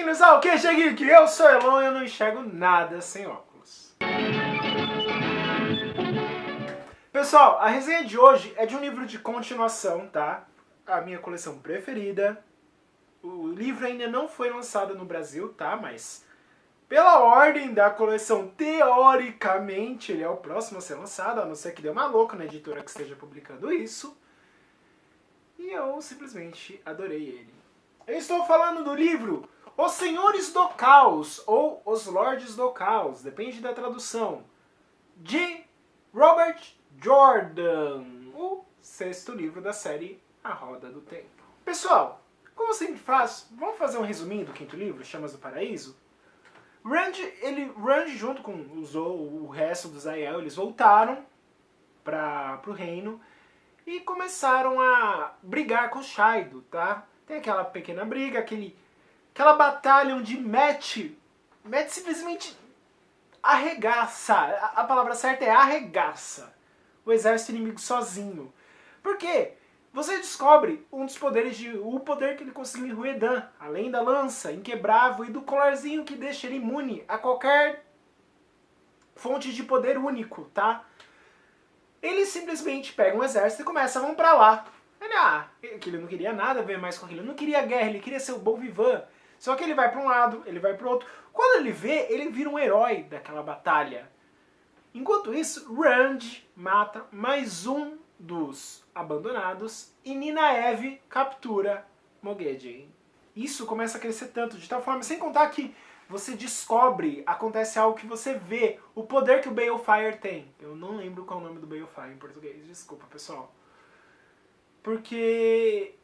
bem-vindos ao Que Chegue Que eu sou Elon e eu não enxergo nada sem óculos. Pessoal, a resenha de hoje é de um livro de continuação, tá? A minha coleção preferida. O livro ainda não foi lançado no Brasil, tá? Mas pela ordem da coleção, teoricamente, ele é o próximo a ser lançado, a não ser que dê uma louca na editora que esteja publicando isso. E eu simplesmente adorei ele. Eu estou falando do livro Os Senhores do Caos, ou Os Lordes do Caos, depende da tradução, de Robert Jordan, o sexto livro da série A Roda do Tempo. Pessoal, como eu sempre faço, vamos fazer um resuminho do quinto livro, Chamas do Paraíso? Rand junto com o resto dos Aiel, eles voltaram para o reino e começaram a brigar com o Shaido, tá? Tem aquela pequena briga, aquela batalha onde Matt simplesmente arregaça, a palavra certa é arregaça, o exército inimigo sozinho. Por quê? Você descobre um dos poderes, o poder que ele conseguiu em Ruedan, além da lança, inquebrável, e do colarzinho que deixa ele imune a qualquer fonte de poder único, tá? Ele simplesmente pega um exército e começa, vamos pra lá. Ele não queria nada a ver mais com aquilo, ele não queria guerra, ele queria ser o bom vivant. Só que ele vai pra um lado, ele vai pro outro. Quando ele vê, ele vira um herói daquela batalha. Enquanto isso, Rand mata mais um dos abandonados e Nynaeve captura Moghedien. Isso começa a crescer tanto, de tal forma, sem contar que você descobre, acontece algo que você vê, o poder que o Balefire tem. Eu não lembro qual é o nome do Balefire em português, desculpa pessoal. Porque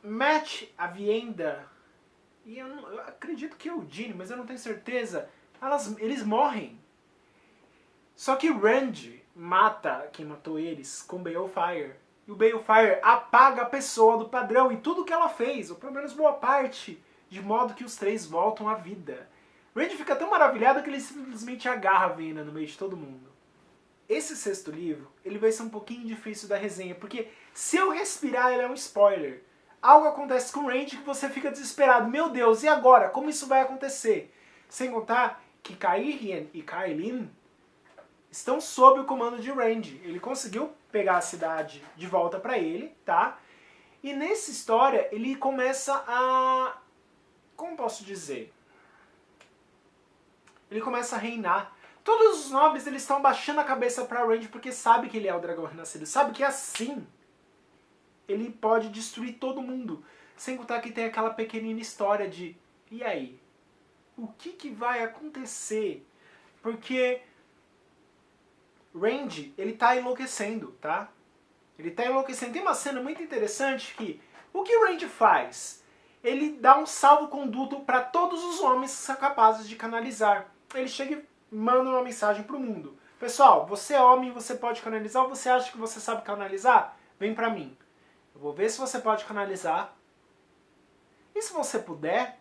Matt, a Vienda, e eu acredito que é o Eugene, mas eu não tenho certeza, eles morrem. Só que Rand mata quem matou eles com Balefire. E o Balefire apaga a pessoa do padrão e tudo que ela fez, ou pelo menos boa parte, de modo que os três voltam à vida. Rand fica tão maravilhado que ele simplesmente agarra a Vena no meio de todo mundo. Esse sexto livro, ele vai ser um pouquinho difícil da resenha, porque se eu respirar, ele é um spoiler. Algo acontece com Rand que você fica desesperado. Meu Deus, e agora? Como isso vai acontecer? Sem contar que Cairhien e Cailin estão sob o comando de Rand. Ele conseguiu pegar a cidade de volta pra ele, tá? E nessa história, ele começa a... como posso dizer? Ele começa a reinar. Todos os nobres eles estão baixando a cabeça para Rand porque sabe que ele é o dragão renascido. Sabe que assim ele pode destruir todo mundo. Sem contar que tem aquela pequenina história de... e aí? O que vai acontecer? Porque Rand, ele tá enlouquecendo, tá? Ele tá enlouquecendo. Tem uma cena muito interessante que... o que Rand faz? Ele dá um salvo-conduto para todos os homens capazes de canalizar. Ele chega e manda uma mensagem pro mundo. Pessoal, você é homem, você pode canalizar, ou você acha que você sabe canalizar? Vem pra mim. Eu vou ver se você pode canalizar. E se você puder,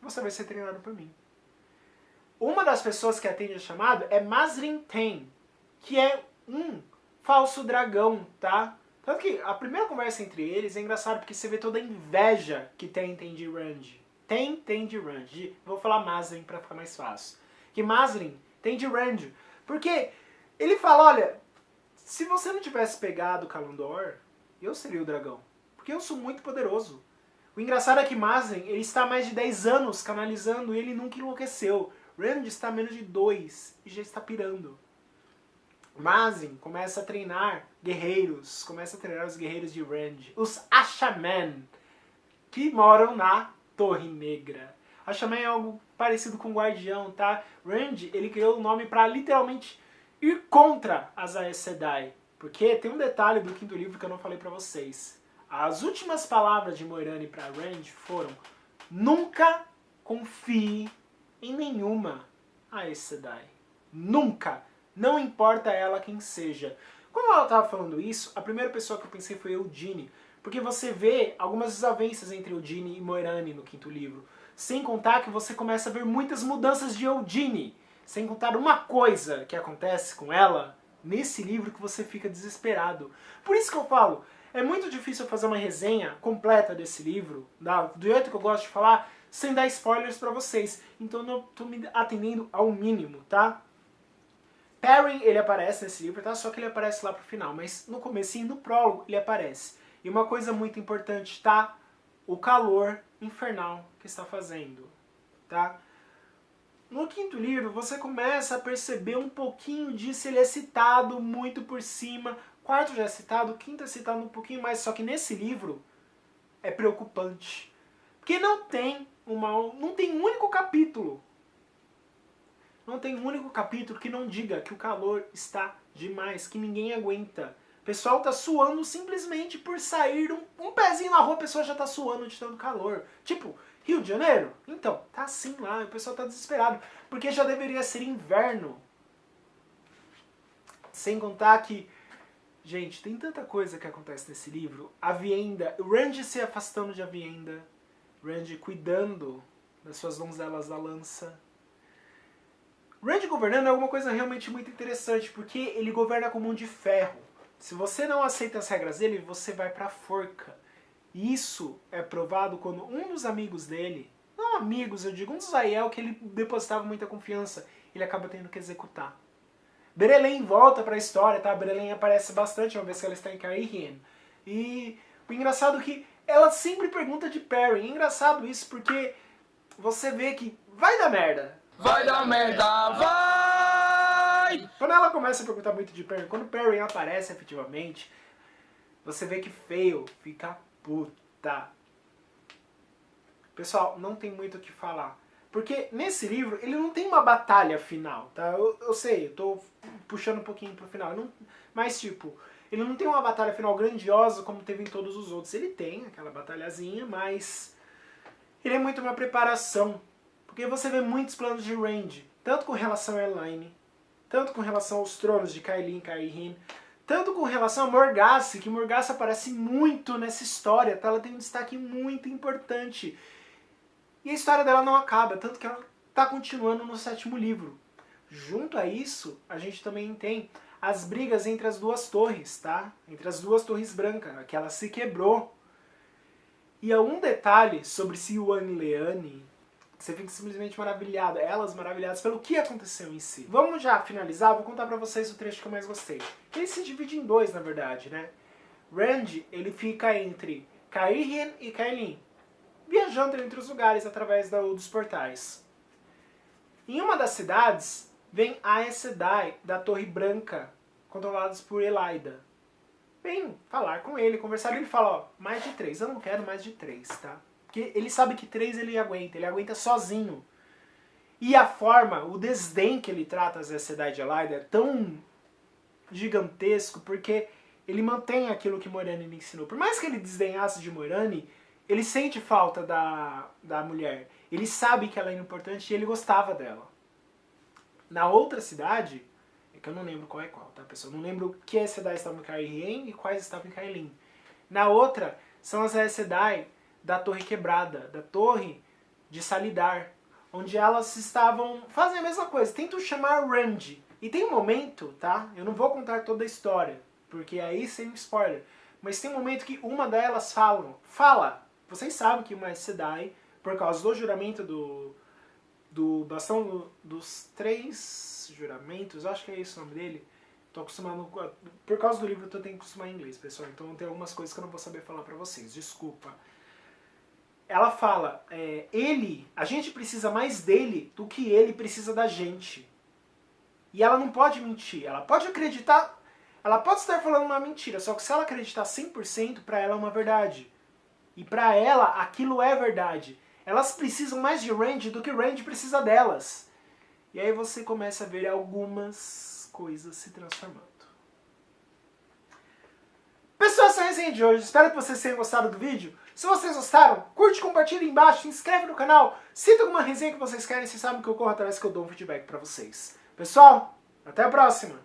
você vai ser treinado por mim. Uma das pessoas que atende a chamada é Mazrim Taim, que é um falso dragão, tá? Tanto que a primeira conversa entre eles é engraçado porque você vê toda a inveja que tem de Rand. Tem de Rand. Vou falar Mazrim pra ficar mais fácil. Que Mazrim tem de Rand. Porque ele fala, olha, se você não tivesse pegado Kalimdor, eu seria o dragão. Porque eu sou muito poderoso. O engraçado é que Mazrim, ele está há mais de 10 anos canalizando e ele nunca enlouqueceu. Rand está há menos de 2 e já está pirando. Mazrim começa a treinar guerreiros, começa a treinar os guerreiros de Rand, os Ashaman, que moram na Torre Negra. Ashaman é algo parecido com guardião, tá? Rand, ele criou o nome para literalmente ir contra as Aes Sedai. Porque tem um detalhe do quinto livro que eu não falei pra vocês. As últimas palavras de Moiraine para Rand foram: nunca confie em nenhuma Aes Sedai. Nunca. Não importa ela quem seja. Quando ela estava falando isso, a primeira pessoa que eu pensei foi Eugene. Porque você vê algumas desavenças entre Eugene e Moiraine no quinto livro. Sem contar que você começa a ver muitas mudanças de Eugene. Sem contar uma coisa que acontece com ela nesse livro que você fica desesperado. Por isso que eu falo, é muito difícil fazer uma resenha completa desse livro, do jeito que eu gosto de falar, sem dar spoilers pra vocês. Então eu não tô me atendendo ao mínimo, tá? Perrin, ele aparece nesse livro, tá? Só que ele aparece lá pro final, mas no comecinho, no prólogo, ele aparece. E uma coisa muito importante, tá? O calor infernal que está fazendo, tá? No quinto livro, você começa a perceber um pouquinho disso, ele é citado muito por cima. Quarto já é citado, quinto é citado um pouquinho mais, só que nesse livro é preocupante. Porque não tem um único capítulo. Não tem um único capítulo que não diga que o calor está demais, que ninguém aguenta. O pessoal tá suando simplesmente por sair um pezinho na rua, a pessoa já tá suando de tanto calor. Tipo, Rio de Janeiro? Então, tá assim lá, o pessoal tá desesperado, porque já deveria ser inverno. Sem contar que, gente, tem tanta coisa que acontece nesse livro. Avienda, o Randy se afastando de Avienda, Randy cuidando das suas donzelas da lança. Randy governando é alguma coisa realmente muito interessante, porque ele governa com mão de ferro. Se você não aceita as regras dele, você vai pra forca. E isso é provado quando um dos amigos dele, não amigos, eu digo, um dos Aiel, que ele depositava muita confiança, ele acaba tendo que executar. Berelain volta pra história, tá? Berelain aparece bastante uma vez que ela está em Cairhien. E o engraçado é que ela sempre pergunta de Perrin. É engraçado isso, porque você vê que vai dar merda. Vai dar merda, vai! Quando ela começa a perguntar muito de Perrin, quando Perrin aparece efetivamente, você vê que Fael fica puta. Pessoal, não tem muito o que falar. Porque nesse livro, ele não tem uma batalha final, tá? Eu sei, eu tô puxando um pouquinho pro final. Mas, tipo, ele não tem uma batalha final grandiosa como teve em todos os outros. Ele tem aquela batalhazinha, mas ele é muito uma preparação. Porque você vê muitos planos de Randy, tanto com relação a Elaine, tanto com relação aos tronos de Cailin e Cairhien, tanto com relação a Morgase, que Morgase aparece muito nessa história, tá? Ela tem um destaque muito importante. E a história dela não acaba, tanto que ela está continuando no 7º livro. Junto a isso, a gente também tem as brigas entre as duas torres, tá? Entre as duas torres brancas, que ela se quebrou. E há um detalhe sobre Siuan e Leane, você fica simplesmente maravilhado, elas maravilhadas pelo que aconteceu em si. Vamos já finalizar, vou contar pra vocês o trecho que eu mais gostei. Ele se divide em dois, na verdade, né? Randy, ele fica entre Cairhien e Cailin, viajando entre os lugares através dos portais. Em uma das cidades, vem Aes Sedai, da Torre Branca, controlados por Elaida. Vem falar com ele, conversar, e ele fala, ó, mais de 3, eu não quero mais de 3, tá? Porque ele sabe que 3 ele aguenta sozinho. E a forma, o desdém que ele trata as Aes Sedai de Elaida é tão gigantesco, porque ele mantém aquilo que Moiraine lhe ensinou. Por mais que ele desdenhasse de Moiraine, ele sente falta da mulher. Ele sabe que ela é importante e ele gostava dela. Na outra cidade, é que eu não lembro qual é qual, tá, pessoal? Não lembro que Aes Sedai estavam em Cairhien e quais estavam em Cailin. Na outra, são as Aes Sedai da Torre Quebrada, da Torre de Salidar, onde elas estavam fazendo a mesma coisa. Tentam chamar Randy. E tem um momento, tá? Eu não vou contar toda a história, porque aí sem spoiler. Mas tem um momento que uma delas fala, vocês sabem que uma Aes Sedai, por causa do juramento do bastão dos 3 juramentos, acho que é esse o nome dele. Tô acostumado, por causa do livro eu tenho que acostumar em inglês, pessoal. Então tem algumas coisas que eu não vou saber falar pra vocês, desculpa. Ela fala, a gente precisa mais dele do que ele precisa da gente. E ela não pode mentir, ela pode acreditar, ela pode estar falando uma mentira, só que se ela acreditar 100%, pra ela é uma verdade. E pra ela, aquilo é verdade. Elas precisam mais de Randy do que Randy precisa delas. E aí você começa a ver algumas coisas se transformando. Pessoal, essa é a resenha de hoje. Espero que vocês tenham gostado do vídeo. Se vocês gostaram, curte, compartilha aí embaixo, se inscreve no canal. Cita alguma resenha que vocês querem, vocês sabem que eu corro atrás que eu dou um feedback pra vocês. Pessoal, até a próxima!